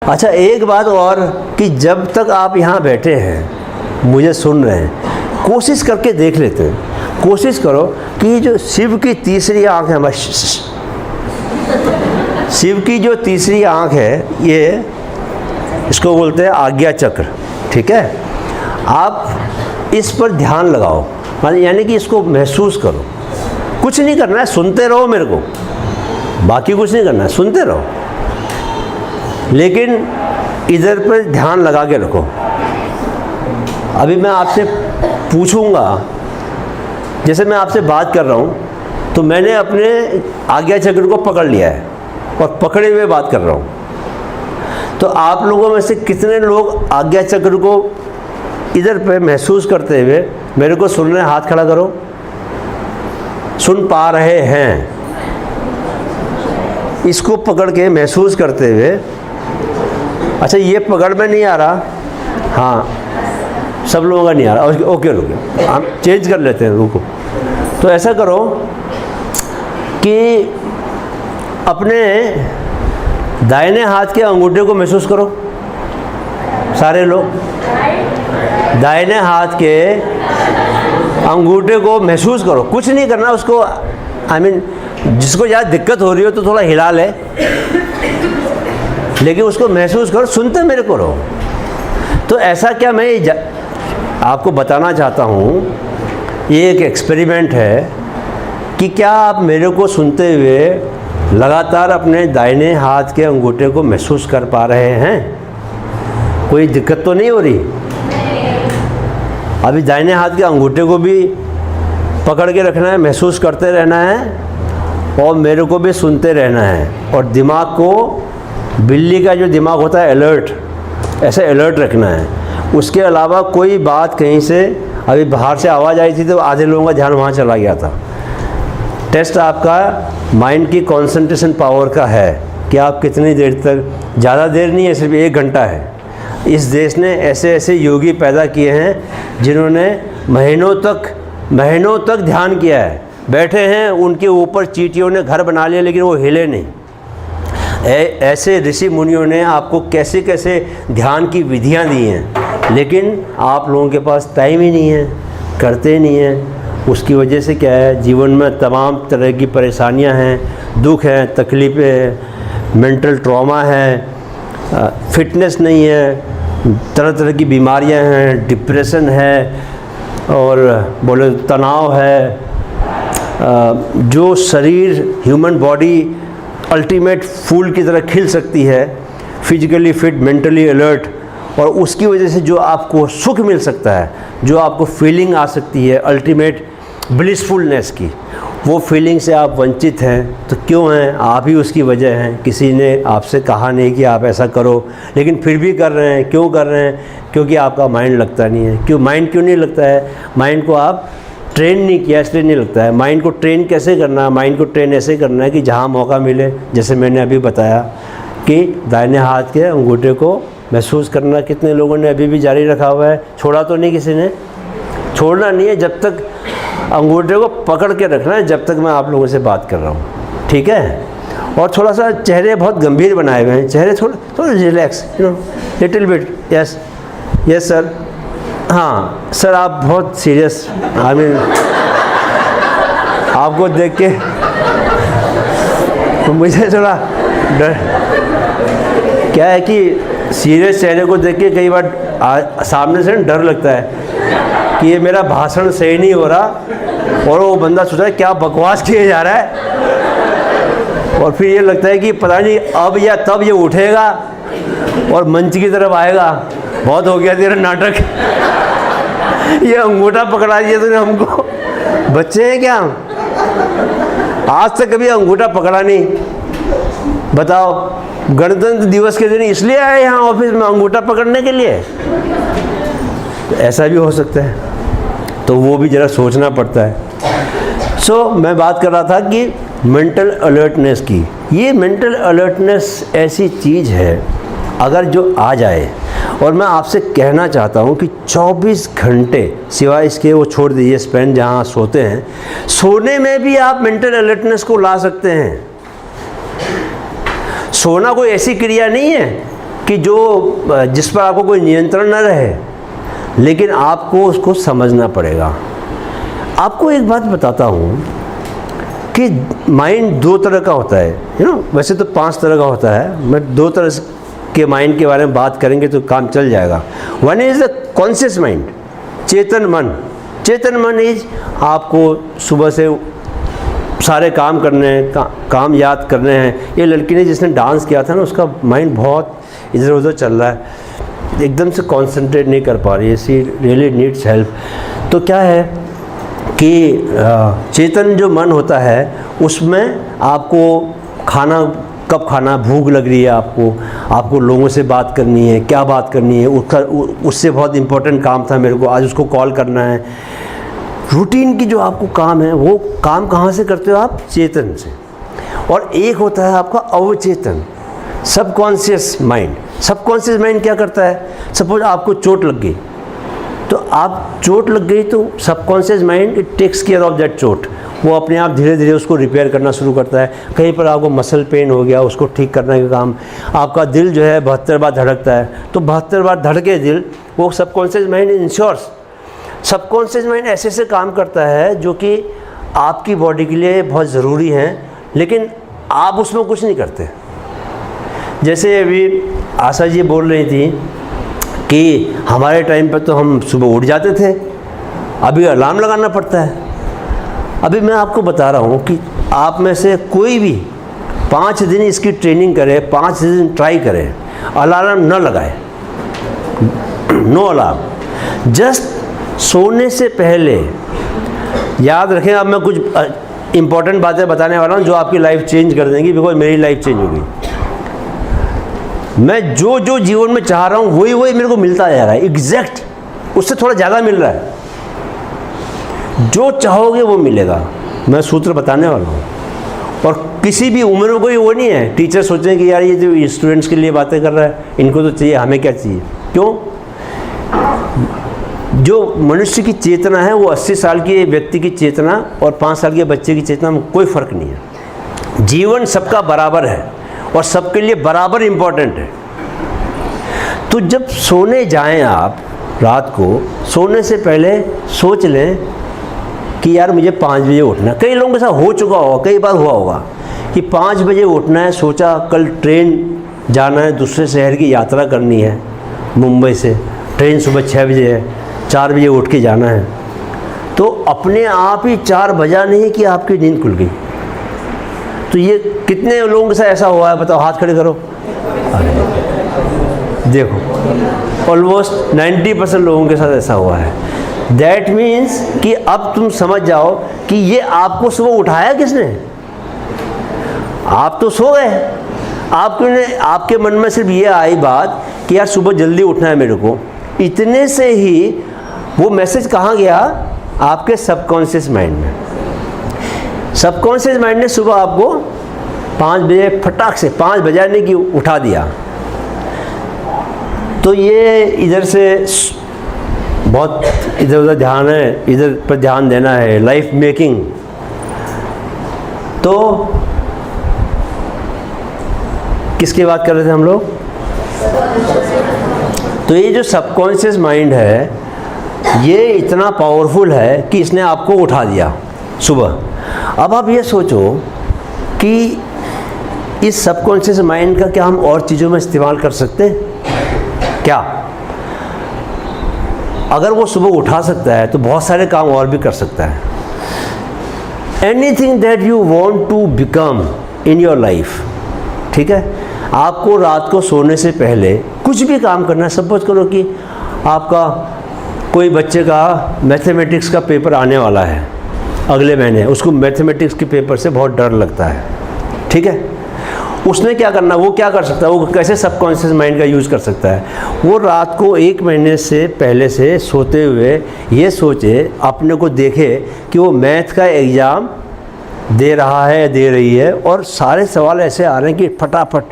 अच्छा, एक बात और कि जब तक आप यहाँ बैठे हैं, मुझे सुन रहे हैं, कोशिश करके देख लेते हैं, कोशिश करो कि जो शिव की तीसरी आँख है, शिव की जो तीसरी आँख है, ये इसको बोलते हैं आज्ञा चक्र, ठीक है। आप इस पर ध्यान लगाओ, यानी कि इसको महसूस करो। कुछ नहीं करना है, सुनते रहो मेरे को, बाकी कुछ नहीं करना है, सुनते रहो, लेकिन इधर पर ध्यान लगा के रखो। अभी मैं आपसे पूछूंगा, जैसे मैं आपसे बात कर रहा हूँ तो मैंने अपने आज्ञा चक्र को पकड़ लिया है और पकड़े हुए बात कर रहा हूँ। तो आप लोगों में से कितने लोग आज्ञा चक्र को इधर पे महसूस करते हुए मेरे को सुन रहे हैं? हाथ खड़ा करो। सुन पा रहे हैं, इसको पकड़ के महसूस करते हुए। अच्छा, ये पकड़ में नहीं आ रहा, हाँ सब लोगों का नहीं आ रहा, ओके रुको, हम चेंज कर लेते हैं, रुको। तो ऐसा करो कि अपने दाहिने हाथ के अंगूठे को महसूस करो। सारे लोग दाहिने हाथ के अंगूठे को महसूस करो, कुछ नहीं करना उसको। जिसको ज़्यादा दिक्कत हो रही हो तो थोड़ा हिला ले, लेकिन उसको महसूस करो, सुनते मेरे को रहो। तो ऐसा क्या मैं आपको बताना चाहता हूँ, ये एक एक्सपेरिमेंट है कि क्या आप मेरे को सुनते हुए लगातार अपने दाहिने हाथ के अंगूठे को महसूस कर पा रहे हैं? कोई दिक्कत तो नहीं हो रही? अभी दाहिने हाथ के अंगूठे को भी पकड़ के रखना है, महसूस करते रहना है और मेरे को भी सुनते रहना है। और दिमाग को, बिल्ली का जो दिमाग होता है अलर्ट, ऐसे अलर्ट रखना है। उसके अलावा कोई बात कहीं से, अभी बाहर से आवाज़ आई थी तो आधे लोगों का ध्यान वहाँ चला गया था। टेस्ट आपका माइंड की कंसंट्रेशन पावर का है कि आप कितनी देर तक, ज़्यादा देर नहीं है, सिर्फ 1 घंटा है। इस देश ने ऐसे ऐसे योगी पैदा किए हैं जिन्होंने महीनों तक ध्यान किया है, बैठे हैं, उनके ऊपर चींटियों ने घर बना लिया लेकिन वो हिले नहीं। ऐसे ऋषि मुनियों ने आपको कैसे कैसे ध्यान की विधियां दी हैं, लेकिन आप लोगों के पास टाइम ही नहीं है, करते नहीं हैं। उसकी वजह से क्या है, जीवन में तमाम तरह की परेशानियां हैं, दुख हैं, तकलीफ़ें हैं, मेंटल ट्रॉमा है, फिटनेस नहीं है, तरह तरह की बीमारियां हैं, डिप्रेशन है और बोले तनाव है। जो शरीर, ह्यूमन बॉडी अल्टीमेट फूल की तरह खिल सकती है, फिजिकली फिट, मेंटली अलर्ट, और उसकी वजह से जो आपको सुख मिल सकता है, जो आपको फीलिंग आ सकती है अल्टीमेट ब्लिसफुलनेस की, वो फीलिंग से आप वंचित हैं। तो क्यों हैं? आप ही उसकी वजह हैं। किसी ने आपसे कहा नहीं कि आप ऐसा करो, लेकिन फिर भी कर रहे हैं। क्यों कर रहे हैं? क्योंकि आपका माइंड लगता नहीं है। क्यों माइंड क्यों नहीं लगता है? माइंड को आप ट्रेन नहीं किया, इसलिए नहीं लगता है। माइंड को ट्रेन कैसे करना है? माइंड को ट्रेन ऐसे करना है कि जहाँ मौका मिले, जैसे मैंने अभी बताया कि दाहिने हाथ के अंगूठे को महसूस करना। कितने लोगों ने अभी भी जारी रखा हुआ है? छोड़ा तो नहीं किसी ने? छोड़ना नहीं है, जब तक अंगूठे को पकड़ के रखना है, जब तक मैं आप लोगों से बात कर रहा हूँ, ठीक है। और थोड़ा सा चेहरे बहुत गंभीर बनाए हुए हैं, चेहरे थोड़ा relax, little bit. Yes yes sir, हाँ सर, आप बहुत सीरियस, आपको देख के तो मुझे थोड़ा डर, क्या है कि सीरियस चेहरे को देख के कई बार सामने से डर लगता है कि ये मेरा भाषण सही नहीं हो रहा और वो बंदा सोच रहा है क्या बकवास किए जा रहा है, और फिर ये लगता है कि पता नहीं अब या तब ये उठेगा और मंच की तरफ आएगा, बहुत हो गया तेरा नाटक, ये अंगूठा पकड़ा दिया तूने हमको, बच्चे हैं क्या? आज तक कभी अंगूठा पकड़ा नहीं, बताओ। गणतंत्र दिवस के दिन इसलिए आए यहाँ ऑफिस में अंगूठा पकड़ने के लिए? तो ऐसा भी हो सकता है, तो वो भी ज़रा सोचना पड़ता है। सो मैं बात कर रहा था कि मेंटल अलर्टनेस की। ये मेंटल अलर्टनेस ऐसी चीज़ है, अगर जो आ जाए, और मैं आपसे कहना चाहता हूँ कि 24 घंटे, सिवाय इसके वो छोड़ दीजिए स्पेन जहाँ सोते हैं, सोने में भी आप मेंटल अलर्टनेस को ला सकते हैं। सोना कोई ऐसी क्रिया नहीं है कि जो जिस पर आपको कोई नियंत्रण न रहे, लेकिन आपको उसको समझना पड़ेगा। आपको एक बात बताता हूँ कि माइंड दो तरह का होता है, वैसे तो 5 तरह का होता है, मैं 2 तरह के माइंड के बारे में बात करेंगे तो काम चल जाएगा। One is the conscious mind, चेतन मन। चेतन मन इज आपको सुबह से सारे काम करने हैं, काम याद करने हैं। ये लड़की ने जिसने डांस किया था ना, उसका माइंड बहुत इधर उधर चल रहा है, एकदम से कंसंट्रेट नहीं कर पा रही है, शी रियली नीड्स हेल्प। तो क्या है कि चेतन जो मन होता है उसमें आपको खाना कब खाना, भूख लग रही है आपको लोगों से बात करनी है, क्या बात करनी है, उससे बहुत इम्पोर्टेंट काम था मेरे को, आज उसको कॉल करना है। रूटीन की जो आपको काम है वो काम कहाँ से करते हो आप? चेतन से। और एक होता है आपका अवचेतन, सबकॉन्शियस माइंड। सबकॉन्शियस माइंड क्या करता है? सपोज आपको चोट लग गई, तो आप चोट लग गई तो subconscious mind it takes care of that चोट, वो अपने आप धीरे धीरे उसको रिपेयर करना शुरू करता है। कहीं पर आपको मसल पेन हो गया, उसको ठीक करने का काम। आपका दिल जो है 72 बार धड़कता है, तो 72 बार धड़के दिल, वो subconscious mind ensures. Subconscious mind ऐसे से काम करता है जो कि आपकी बॉडी के लिए बहुत ज़रूरी है, लेकिन आप उसमें कुछ नहीं करते। जैसे अभी आशा जी बोल रही थी कि हमारे टाइम पर तो हम सुबह उठ जाते थे, अभी अलार्म लगाना पड़ता है। अभी मैं आपको बता रहा हूँ कि आप में से कोई भी 5 दिन इसकी ट्रेनिंग करे, 5 दिन ट्राई करे, अलार्म न लगाए, नो अलार्म, जस्ट सोने से पहले। याद रखें, अब मैं कुछ इम्पॉर्टेंट बातें बताने वाला हूँ जो आपकी लाइफ चेंज कर देंगी, बिकॉज मेरी लाइफ चेंज हो गई। मैं जो जो जीवन में चाह रहा हूँ वही वही मेरे को मिलता जा रहा है, एग्जैक्ट, उससे थोड़ा ज़्यादा मिल रहा है। जो चाहोगे वो मिलेगा, मैं सूत्र बताने वाला हूँ। और किसी भी उम्र में कोई वो नहीं है टीचर सोचें कि यार ये जो स्टूडेंट्स के लिए बातें कर रहा है, इनको तो चाहिए, हमें क्या चाहिए? क्यों? जो मनुष्य की चेतना है वो 80 साल के व्यक्ति की चेतना और 5 साल के बच्चे की चेतना में कोई फ़र्क नहीं है। जीवन सबका बराबर है और सबके लिए बराबर इम्पोर्टेंट है। तो जब सोने जाएं आप रात को, सोने से पहले सोच लें कि यार मुझे 5 बजे उठना है। कई लोगों के साथ हो चुका होगा, कई बार हुआ होगा कि 5 बजे उठना है, सोचा कल ट्रेन जाना है, दूसरे शहर की यात्रा करनी है, मुंबई से ट्रेन सुबह 6 बजे है, 4 बजे उठ के जाना है। तो अपने आप ही 4 बजा नहीं कि आपकी नींद खुल गई। तो ये कितने लोगों के साथ ऐसा हुआ है बताओ, हाथ खड़े करो। देखो ऑलमोस्ट 90% लोगों के साथ ऐसा हुआ है। दैट मीन्स कि अब तुम समझ जाओ कि ये आपको सुबह उठाया किसने? आप तो सो गए, आपके मन में सिर्फ ये आई बात कि यार सुबह जल्दी उठना है मेरे को, इतने से ही वो मैसेज कहाँ गया? आपके सबकॉन्शियस माइंड में। सबकॉन्शियस माइंड ने सुबह आपको 5 बजे फटाक से 5 बजाने की उठा दिया। तो ये इधर से बहुत इधर उधर ध्यान है, इधर पर ध्यान देना है, लाइफ मेकिंग। तो किसकी बात कर रहे थे हम लोग? तो ये जो सबकॉन्शियस माइंड है ये इतना पावरफुल है कि इसने आपको उठा दिया सुबह। अब आप ये सोचो कि इस सबकॉन्शियस माइंड का क्या हम और चीज़ों में इस्तेमाल कर सकते हैं क्या? अगर वो सुबह उठा सकता है तो बहुत सारे काम और भी कर सकता है। Anything that you want to become in your life, ठीक है? आपको रात को सोने से पहले कुछ भी काम करना है। सपोज करो कि आपका कोई बच्चे का मैथमेटिक्स का पेपर आने वाला है अगले महीने, उसको मैथमेटिक्स के पेपर से बहुत डर लगता है, ठीक है? उसने क्या करना, वो क्या कर सकता है, वो कैसे सबकॉन्शियस माइंड का यूज़ कर सकता है? वो रात को 1 महीने से पहले से सोते हुए ये सोचे, अपने को देखे कि वो मैथ का एग्ज़ाम दे रहा है, दे रही है, और सारे सवाल ऐसे आ रहे हैं कि फटाफट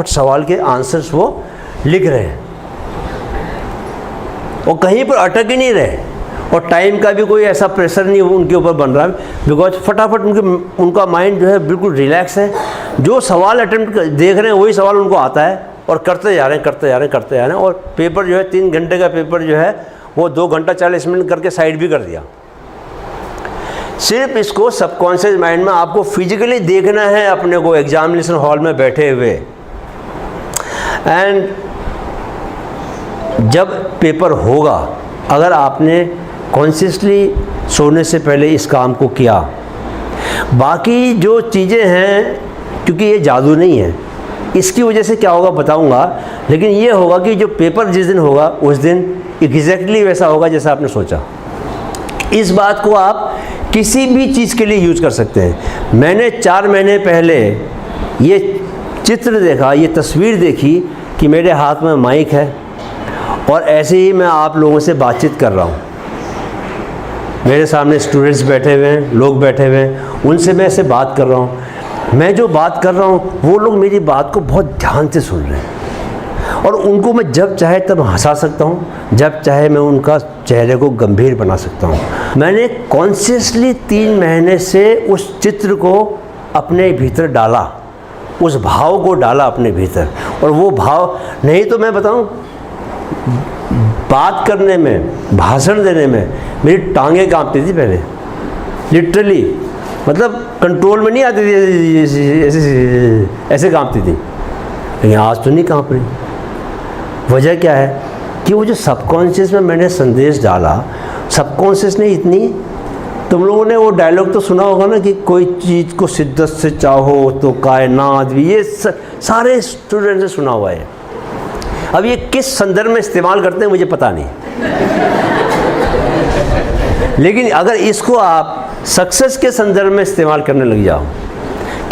सवाल के आंसर्स वो लिख रहे हैं और कहीं पर अटक ही नहीं रहे, और टाइम का भी कोई ऐसा प्रेशर नहीं उनके ऊपर बन रहा है, बिकॉज फटाफट उनका माइंड जो है बिल्कुल रिलैक्स है। जो सवाल अटेम्प्ट देख रहे हैं वही सवाल उनको आता है और करते जा रहे हैं और पेपर जो है 3 घंटे का पेपर जो है वो 2 घंटा 40 मिनट करके साइड भी कर दिया। सिर्फ इसको सबकॉन्शियस माइंड में आपको फिजिकली देखना है अपने को एग्जामिनेशन हॉल में बैठे हुए। एंड जब पेपर होगा, अगर आपने कॉन्शियसली सोने से पहले इस काम को किया, बाकी जो चीज़ें हैं, क्योंकि ये जादू नहीं है, इसकी वजह से क्या होगा बताऊंगा, लेकिन ये होगा कि जो पेपर जिस दिन होगा उस दिन एग्जैक्टली वैसा होगा जैसा आपने सोचा। इस बात को आप किसी भी चीज़ के लिए यूज कर सकते हैं। मैंने 4 महीने पहले ये चित्र देखा, ये तस्वीर देखी कि मेरे हाथ में माइक है और ऐसे ही मैं आप लोगों से बातचीत कर रहा हूँ। मेरे सामने स्टूडेंट्स बैठे हुए हैं, लोग बैठे हुए हैं, उनसे मैं ऐसे बात कर रहा हूँ। मैं जो बात कर रहा हूँ वो लोग मेरी बात को बहुत ध्यान से सुन रहे हैं और उनको मैं जब चाहे तब हंसा सकता हूँ, जब चाहे मैं उनका चेहरे को गंभीर बना सकता हूँ। मैंने कॉन्शियसली 3 महीने से उस चित्र को अपने भीतर डाला, उस भाव को डाला अपने भीतर। और वो भाव नहीं तो मैं बताऊँ, बात करने में, भाषण देने में मेरी टांगें कांपती थी पहले, लिटरली, मतलब कंट्रोल में नहीं आती थी, ऐसे कांपती थी। लेकिन आज तो नहीं कांप रही। वजह क्या है कि वो जो सबकॉन्शियस में मैंने संदेश डाला, सबकॉन्शियस ने इतनी, तुम लोगों ने वो डायलॉग तो सुना होगा ना कि कोई चीज़ को शिद्दत से चाहो तो कायनात भी, ये सारे स्टूडेंट से सुना हुआ है। अब ये किस संदर्भ में इस्तेमाल करते हैं मुझे पता नहीं, लेकिन अगर इसको आप सक्सेस के संदर्भ में इस्तेमाल करने लग जाओ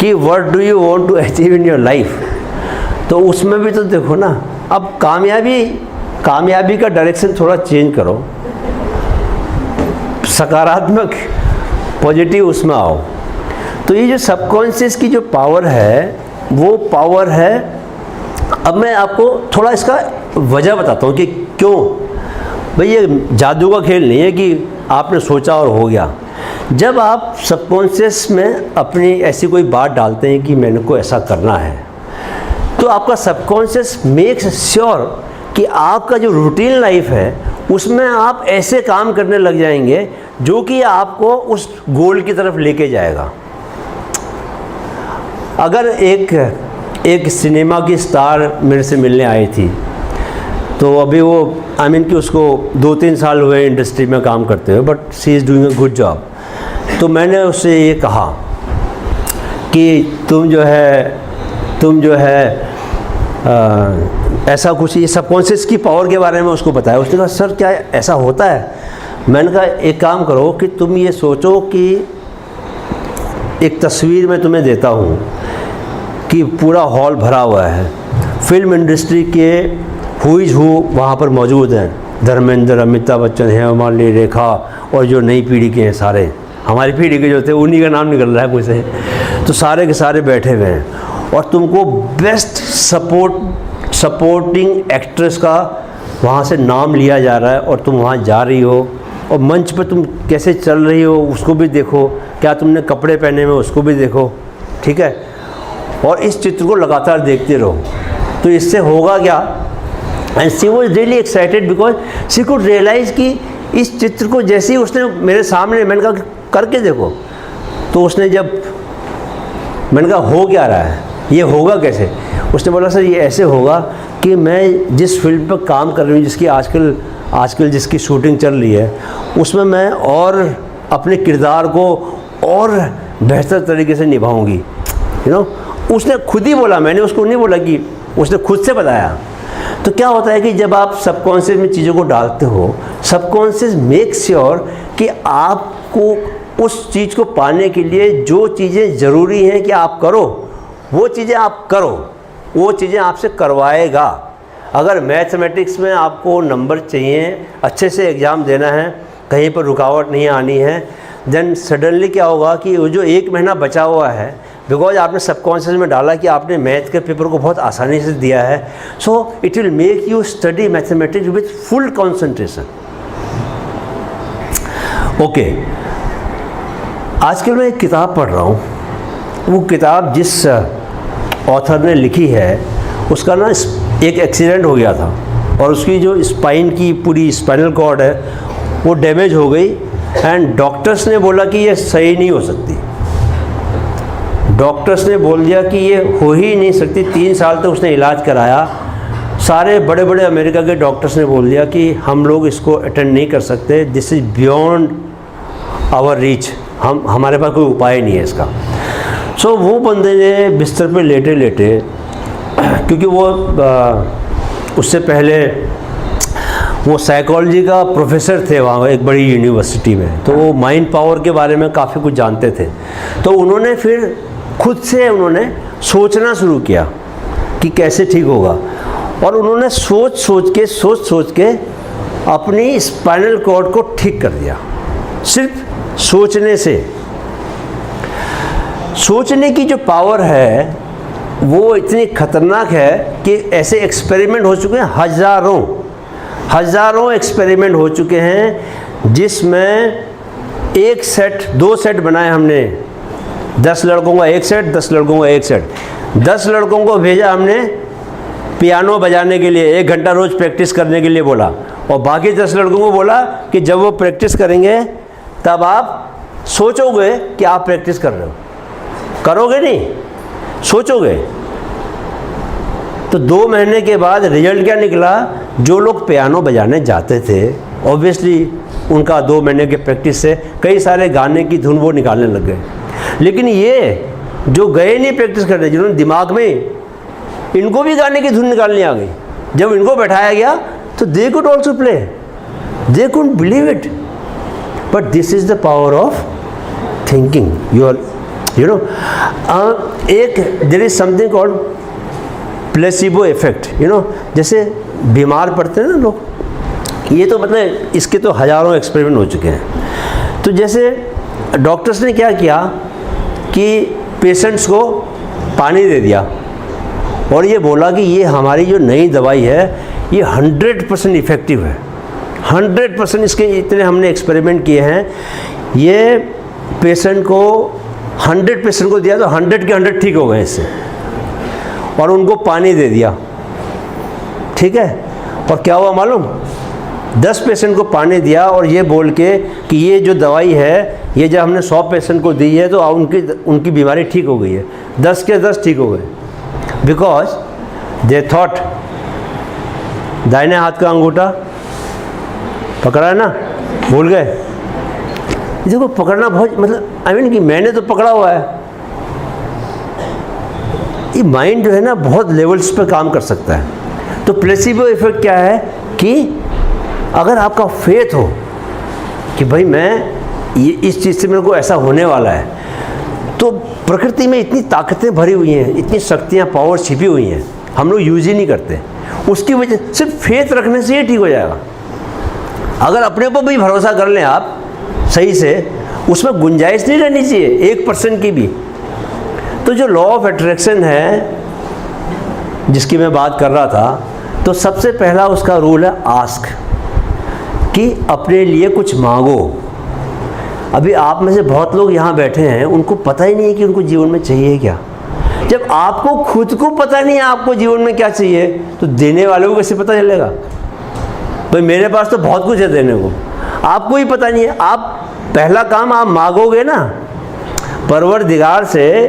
कि what do you want to achieve in your life, तो उसमें भी तो देखो ना, अब कामयाबी का डायरेक्शन थोड़ा चेंज करो, सकारात्मक पॉजिटिव उसमें आओ। तो ये जो सबकॉन्शियस की जो पावर है वो पावर है। अब मैं आपको थोड़ा इसका वजह बताता हूँ कि क्यों। भाई ये जादू का खेल नहीं है कि आपने सोचा और हो गया। जब आप सबकॉन्शियस में अपनी ऐसी कोई बात डालते हैं कि मैंने को ऐसा करना है, तो आपका सबकॉन्शियस मेक्स श्योर कि आपका जो रूटीन लाइफ है उसमें आप ऐसे काम करने लग जाएंगे जो कि आपको उस गोल की तरफ लेके जाएगा। अगर एक सिनेमा की स्टार मेरे से मिलने आई थी, तो अभी वो कि उसको 2-3 साल हुए इंडस्ट्री में काम करते हुए, but she is doing a good job. तो मैंने उससे ये कहा कि तुम जो है ऐसा कुछ, ये सबकॉन्शियस की पावर के बारे में उसको बताया। उसने कहा सर क्या ऐसा होता है? मैंने कहा एक काम करो कि तुम ये सोचो कि एक तस्वीर मैं तुम्हें देता हूँ कि पूरा हॉल भरा हुआ है, फिल्म इंडस्ट्री के हुईज हू वहाँ पर मौजूद हैं, धर्मेंद्र, अमिताभ बच्चन, हेमा मालिनी, रेखा, और जो नई पीढ़ी के हैं सारे, हमारी पीढ़ी के जो थे उन्हीं का नाम निकल रहा है मुझसे, तो सारे के सारे बैठे हुए हैं और तुमको बेस्ट सपोर्टिंग एक्ट्रेस का वहाँ से नाम लिया जा रहा है और तुम वहाँ जा रही हो और मंच पर तुम कैसे चल रही हो उसको भी देखो, क्या तुमने कपड़े पहने हुए उसको भी देखो, ठीक है, और इस चित्र को लगातार देखते रहो। तो इससे होगा क्या, and she was really excited because she could realise कि इस चित्र को जैसे ही उसने मेरे सामने, मैंने कहा करके देखो, तो उसने मैंने कहा हो क्या रहा है, ये होगा कैसे? उसने बोला सर ये ऐसे होगा कि मैं जिस फील्ड पर काम कर रही हूँ, जिसकी आजकल जिसकी शूटिंग चल रही है, उसमें मैं और अपने किरदार को और बेहतर तरीके से निभाऊंगी, यू नो। उसने खुद ही बोला, मैंने उसको नहीं बोला कि, उसने खुद से बताया। तो क्या होता है कि जब आप सबकॉन्शियस में चीज़ों को डालते हो, सबकॉन्शियस मेक श्योर कि आपको उस चीज़ को पाने के लिए जो चीज़ें ज़रूरी हैं कि आप करो, वो चीज़ें आप करो, वो चीज़ें आपसे करवाएगा। अगर मैथमेटिक्स में आपको नंबर चाहिए, अच्छे से एग्ज़ाम देना है, कहीं पर रुकावट नहीं आनी है, देन सडनली क्या होगा कि वो जो 1 महीना बचा हुआ है, बिकॉज आपने सबकॉन्शियस में डाला कि आपने मैथ के पेपर को बहुत आसानी से दिया है, so it will make you study mathematics with full concentration. Okay, आजकल मैं एक किताब पढ़ रहा हूँ। वो किताब जिस ऑथर ने लिखी है, उसका ना एक एक्सीडेंट हो गया था और उसकी जो स्पाइन की पूरी स्पाइनल कॉर्ड है वो डैमेज हो गई एंड डॉक्टर्स ने बोला कि ये सही नहीं हो सकती। डॉक्टर्स ने बोल दिया कि ये हो ही नहीं सकती। 3 साल तक उसने इलाज कराया। सारे बड़े बड़े अमेरिका के डॉक्टर्स ने बोल दिया कि हम लोग इसको अटेंड नहीं कर सकते, this is beyond our reach, हमारे पास कोई उपाय नहीं है इसका। सो वो बंदे ने बिस्तर पे लेटे लेटे, क्योंकि वो उससे पहले वो साइकोलॉजी का प्रोफेसर थे वहाँ एक बड़ी यूनिवर्सिटी में, तो वो माइंड पावर के बारे में काफ़ी कुछ जानते थे। तो उन्होंने फिर खुद से उन्होंने सोचना शुरू किया कि कैसे ठीक होगा, और उन्होंने सोच सोच के अपनी स्पाइनल कॉर्ड को ठीक कर दिया, सिर्फ सोचने से। सोचने की जो पावर है वो इतनी खतरनाक है कि ऐसे एक्सपेरिमेंट हो चुके हैं, हज़ारों एक्सपेरिमेंट हो चुके हैं, जिसमें 1 सेट 2 सेट बनाए हमने। 10 लड़कों का 1 सेट, 10 लड़कों का 1 सेट। 10 लड़कों को भेजा हमने पियानो बजाने के लिए, 1 घंटा रोज़ प्रैक्टिस करने के लिए बोला, और बाकी 10 लड़कों को बोला कि जब वो प्रैक्टिस करेंगे तब आप सोचोगे कि आप प्रैक्टिस कर रहे हो, करोगे नहीं, सोचोगे। तो 2 महीने के बाद रिजल्ट क्या निकला? जो लोग पियानो बजाने जाते थे ऑब्वियसली उनका 2 महीने के प्रैक्टिस से कई सारे गाने की धुन वो निकालने लग गए। लेकिन ये जो गए नहीं प्रैक्टिस करने, जिन्होंने दिमाग में, इनको भी गाने की धुन निकालनी आ गई। जब इनको बैठाया गया तो they could also play, they could believe it. But this is the power of thinking. You know एक there is something called placebo effect. जैसे बीमार पड़ते हैं ना लोग, ये तो मतलब इसके तो हज़ारों एक्सपेरिमेंट हो चुके हैं। तो जैसे डॉक्टर्स ने क्या किया कि पेशेंट्स को पानी दे दिया और ये बोला कि ये हमारी जो नई दवाई है ये 100% इफ़ेक्टिव है, 100%। इसके इतने हमने एक्सपेरिमेंट किए हैं। ये पेशेंट को 100 पेशेंट को दिया तो 100 के 100 ठीक हो गए इससे, और उनको पानी दे दिया, ठीक है। और क्या हुआ मालूम? 10 पेशेंट को पानी दिया और ये बोल के कि ये जो दवाई है ये जब हमने 100 पेशेंट को दी है तो उनकी बीमारी ठीक हो गई है, 10 के 10 ठीक हो गए। बिकॉज दे थॉट, दाहिने हाथ का अंगूठा पकड़ा है ना, भूल गए। देखो पकड़ना बहुत, मतलब आई मीन कि मैंने तो पकड़ा हुआ है। ये माइंड जो है ना बहुत लेवल्स पे काम कर सकता है। तो प्लेसिबो इफेक्ट क्या है कि अगर आपका फेथ हो कि भाई मैं ये इस चीज़ से मेरे को ऐसा होने वाला है, तो प्रकृति में इतनी ताकतें भरी हुई हैं, इतनी शक्तियाँ, पावर छिपी हुई हैं, हम लोग यूज़ ही नहीं करते। उसकी वजह सिर्फ फेथ रखने से ही ठीक हो जाएगा। अगर अपने ऊपर भी भरोसा कर लें आप सही से, उसमें गुंजाइश नहीं रहनी चाहिए 1% की भी। तो जो लॉ ऑफ अट्रैक्शन है जिसकी मैं बात कर रहा था, तो सबसे पहला उसका रूल है आस्क, कि अपने लिए कुछ मांगो। अभी आप में से बहुत लोग यहाँ बैठे हैं, उनको पता ही नहीं है कि उनको जीवन में चाहिए क्या। जब आपको खुद को पता नहीं है आपको जीवन में क्या चाहिए, तो देने वाले को कैसे पता चलेगा? भाई मेरे पास तो बहुत कुछ है देने को, आपको ही पता नहीं है। आप पहला काम आप मांगोगे ना, परवरदिगार से,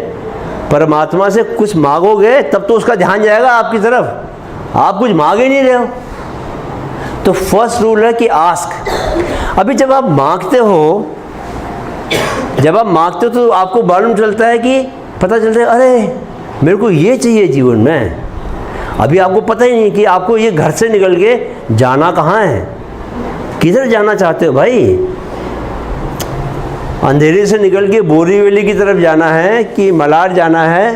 परमात्मा से कुछ मांगोगे, तब तो उसका ध्यान जाएगा आपकी तरफ। आप कुछ मांग ही नहीं रहे हो। तो फर्स्ट रूल है कि आस्क। अभी जब आप मांगते हो तो आपको मालूम चलता है कि पता चलता है अरे मेरे को ये चाहिए जीवन में। अभी आपको पता ही नहीं कि आपको ये घर से निकल के जाना कहाँ है, किधर जाना चाहते हो भाई। अंधेरे से निकल के बोरीवली की तरफ जाना है कि मलाड जाना है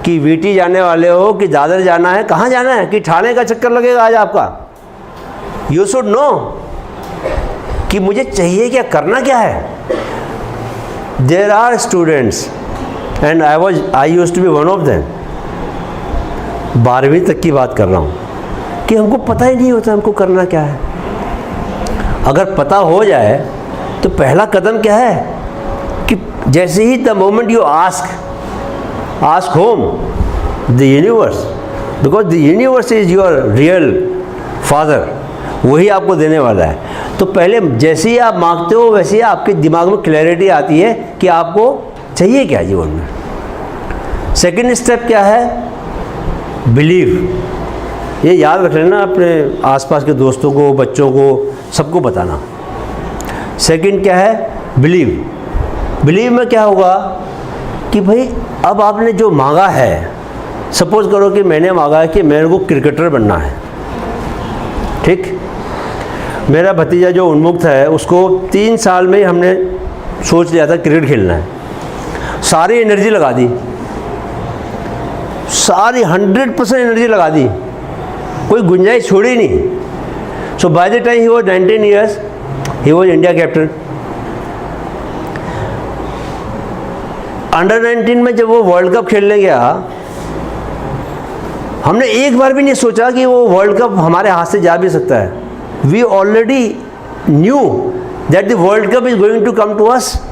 कि वीटी जाने वाले हो कि दादर जाना है, कहाँ जाना है कि ठाणे का चक्कर लगेगा आज आपका। यू शुड नो कि मुझे चाहिए क्या, करना क्या है। There are students and I used to be one of them. 12वीं तक की बात कर रहा हूँ कि हमको पता ही नहीं होता हमको करना क्या है। अगर पता हो जाए तो पहला कदम क्या है कि जैसे ही the moment you ask home the universe, because the universe is your real father, वही आपको देने वाला है। तो पहले जैसे ही आप मांगते हो वैसे ही आपके दिमाग में क्लैरिटी आती है कि आपको चाहिए क्या जीवन में। सेकंड स्टेप क्या है? बिलीव। ये याद रख लेना, अपने आसपास के दोस्तों को, बच्चों को, सबको बताना। सेकंड क्या है? बिलीव। बिलीव में क्या होगा कि भाई अब आपने जो मांगा है, सपोज करो कि मैंने मांगा है कि मेरे को क्रिकेटर बनना है, ठीक। मेरा भतीजा जो उन्मुक्त है उसको 3 साल में ही हमने सोच लिया था क्रिकेट खेलना है, सारी एनर्जी लगा दी, सारी 100% एनर्जी लगा दी, कोई गुंजाइश छोड़ी नहीं। So by the time he was 19 years he was India captain. Under 19 में जब वो वर्ल्ड कप खेलने गया, हमने एक बार भी नहीं सोचा कि वो वर्ल्ड कप हमारे हाथ से जा भी सकता है। We already knew that the world cup is going to come to us,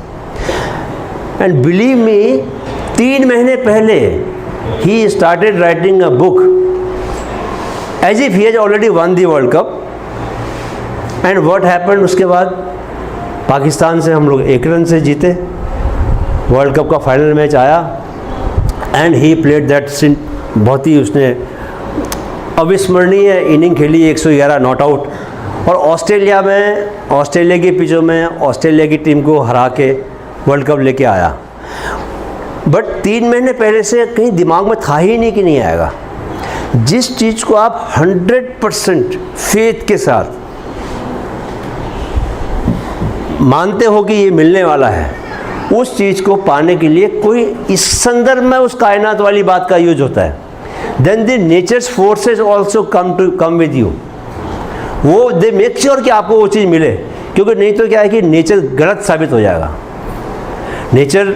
and believe me, 3 महीने पहले ही started writing a book as if he has already won the world cup. And what happened, उसके बाद पाकिस्तान से हम लोग 1 run से जीते, वर्ल्ड कप का फाइनल मैच आया, and he played that sin, बहुत ही उसने अविस्मरणीय इनिंग खेली, 111 नॉट आउट। और ऑस्ट्रेलिया में, ऑस्ट्रेलिया के पिचों में ऑस्ट्रेलिया की टीम को हरा के वर्ल्ड कप लेके आया। बट 3 महीने पहले से कहीं दिमाग में था ही नहीं कि नहीं आएगा। जिस चीज़ को आप 100% फेथ के साथ मानते हो कि ये मिलने वाला है, उस चीज़ को पाने के लिए कोई इस संदर्भ में उस कायनात वाली बात का यूज होता है। Then the nature's forces also come with you, वो दे मेक श्योर कि आपको वो चीज़ मिले, क्योंकि नहीं तो क्या है कि नेचर गलत साबित हो जाएगा। नेचर,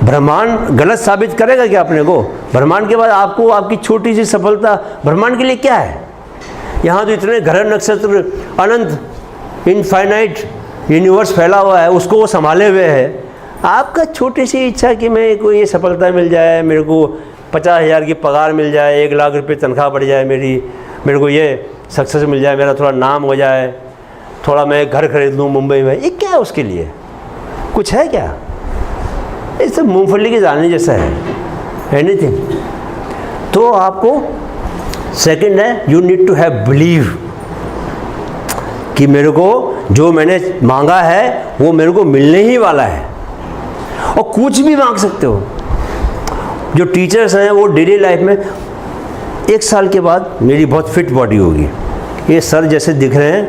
ब्रह्मांड गलत साबित करेगा क्या अपने को? ब्रह्मांड के बाद आपको आपकी छोटी सी सफलता ब्रह्मांड के लिए क्या है? यहाँ तो इतने ग्रह नक्षत्र, अनंत इनफाइनाइट यूनिवर्स फैला हुआ है, उसको वो संभाले हुए है। आपका छोटी सी इच्छा कि मेरे को ये सफलता मिल जाए, मेरे को 50,000 की पगार मिल जाए, 1 लाख रुपये तनख्वाह बढ़ जाए मेरे को ये सक्सेस मिल जाए, मेरा थोड़ा नाम हो जाए, थोड़ा मैं घर खरीद लूँ मुंबई में, ये क्या है उसके लिए? कुछ है क्या? ये सब मूँगफली के दाने जैसा है, एनीथिंग। तो आपको सेकंड है, you need to have believe कि मेरे को जो मैंने मांगा है वो मेरे को मिलने ही वाला है। और कुछ भी मांग सकते हो। जो टीचर्स हैं वो डेली लाइफ में 1 साल के बाद मेरी बहुत फिट बॉडी होगी, ये सर जैसे दिख रहे हैं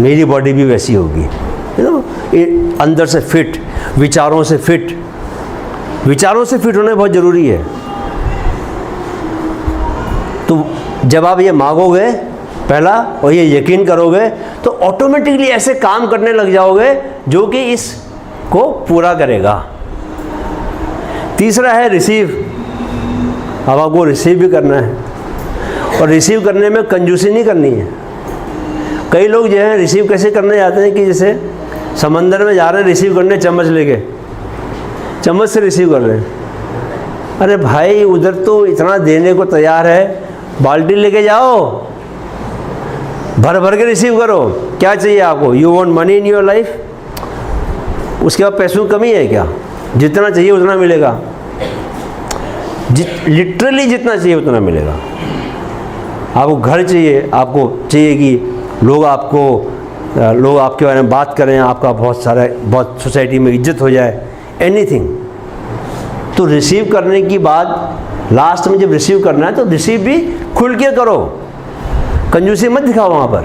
मेरी बॉडी भी वैसी होगी, यू नो, अंदर से फिट, विचारों से फिट। विचारों से फिट होना बहुत ज़रूरी है। तो जब आप ये मांगोगे पहला और ये यकीन करोगे तो ऑटोमेटिकली ऐसे काम करने लग जाओगे जो कि इसको पूरा करेगा। तीसरा है रिसीव। अब आपको रिसीव भी करना है, और रिसीव करने में कंजूसी नहीं करनी है। कई लोग जो हैं रिसीव कैसे करने जाते हैं कि जैसे समंदर में जा रहे हैं रिसीव करने, चम्मच लेके, चम्मच से रिसीव कर रहे हैं। अरे भाई, उधर तो इतना देने को तैयार है, बाल्टी लेके जाओ, भर भर के रिसीव करो। क्या चाहिए आपको? You want money in your life? उसके बाद पैसों की कमी है क्या? जितना चाहिए उतना मिलेगा, लिटरली जितना चाहिए उतना मिलेगा। आपको घर चाहिए, आपको चाहिए कि लोग आपके बारे में बात करें, आपका बहुत सोसाइटी में इज्जत हो जाए, एनीथिंग। तो रिसीव करने की बाद लास्ट में जब रिसीव करना है तो रिसीव भी खुल के करो, कंजूसी मत दिखाओ। वहाँ पर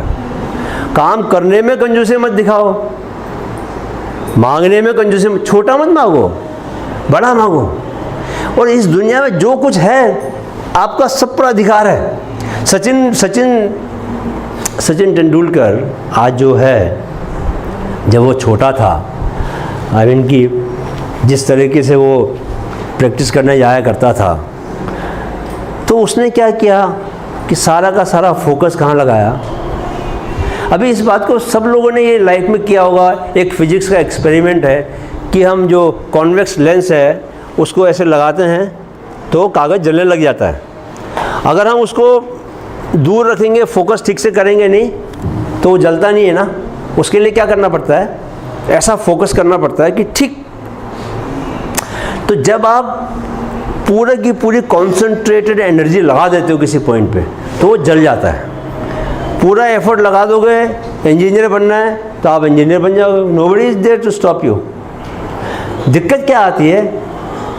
काम करने में कंजूसी मत दिखाओ, मांगने में कंजूसी, छोटा मत मांगो, बड़ा मांगो। और इस दुनिया में जो कुछ है आपका सब पर अधिकार है। सचिन तेंदुलकर आज जो है, जब वो छोटा था, आई मीन कि जिस तरीके से वो प्रैक्टिस करने जाया करता था, तो उसने क्या किया कि सारा का सारा फोकस कहाँ लगाया। अभी इस बात को सब लोगों ने ये लाइफ में किया होगा। एक फिजिक्स का एक्सपेरिमेंट है कि हम जो कॉन्वेक्स लेंस है उसको ऐसे लगाते हैं तो कागज़ जलने लग जाता है, अगर हम उसको दूर रखेंगे, फोकस ठीक से करेंगे नहीं, तो वो जलता नहीं है ना। उसके लिए क्या करना पड़ता है, ऐसा फोकस करना पड़ता है कि ठीक। तो जब आप पूरे की पूरी कॉन्सेंट्रेटेड एनर्जी लगा देते हो किसी पॉइंट पे, तो वो जल जाता है। पूरा एफर्ट लगा दोगे, इंजीनियर बनना है तो आप इंजीनियर बन जाओगे, nobody is there to stop you. दिक्कत क्या आती है,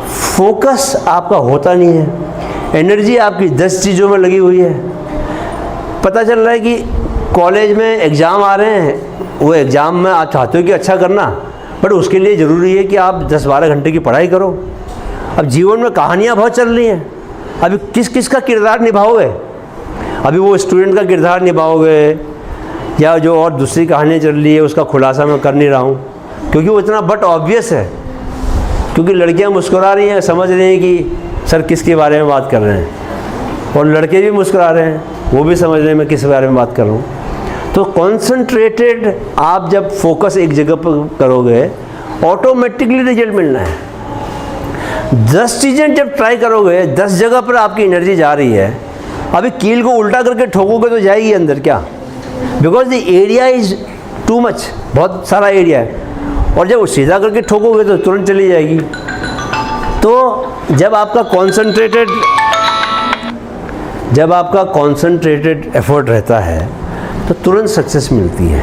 फोकस आपका होता नहीं है, एनर्जी आपकी 10 चीज़ों में लगी हुई है। पता चल रहा है कि कॉलेज में एग्ज़ाम आ रहे हैं, वो एग्ज़ाम में आप चाहते हो कि अच्छा करना, बट उसके लिए ज़रूरी है कि आप 10-12 घंटे की पढ़ाई करो। अब जीवन में कहानियाँ बहुत चल रही हैं, अभी किस किस का किरदार निभाओगे? अभी वो स्टूडेंट का किरदार निभाओगे या जो और दूसरी कहानियाँ चल रही है उसका खुलासा मैं कर नहीं रहा हूँ, क्योंकि वो इतना बट ऑब्वियस है। क्योंकि लड़कियाँ मुस्कुरा रही हैं, समझ रही हैं कि सर किसके बारे में बात कर रहे हैं, और लड़के भी मुस्कुरा रहे हैं, वो भी समझ रहे हैं मैं किस बारे में बात कर रहा हूँ। तो कॉन्सेंट्रेटेड आप जब फोकस एक जगह पर करोगे, ऑटोमेटिकली रिजल्ट मिलना है। 10 चीज़ें जब ट्राई करोगे, 10 जगह पर आपकी एनर्जी जा रही है, अभी कील को उल्टा करके ठोकोगे तो जाएगी अंदर क्या, because the area is too much, बहुत सारा एरिया है, और जब सीधा करके ठोकोगे तो तुरंत चली जाएगी। तो जब आपका कॉन्सेंट्रेटेड एफर्ट रहता है तो तुरंत सक्सेस मिलती है।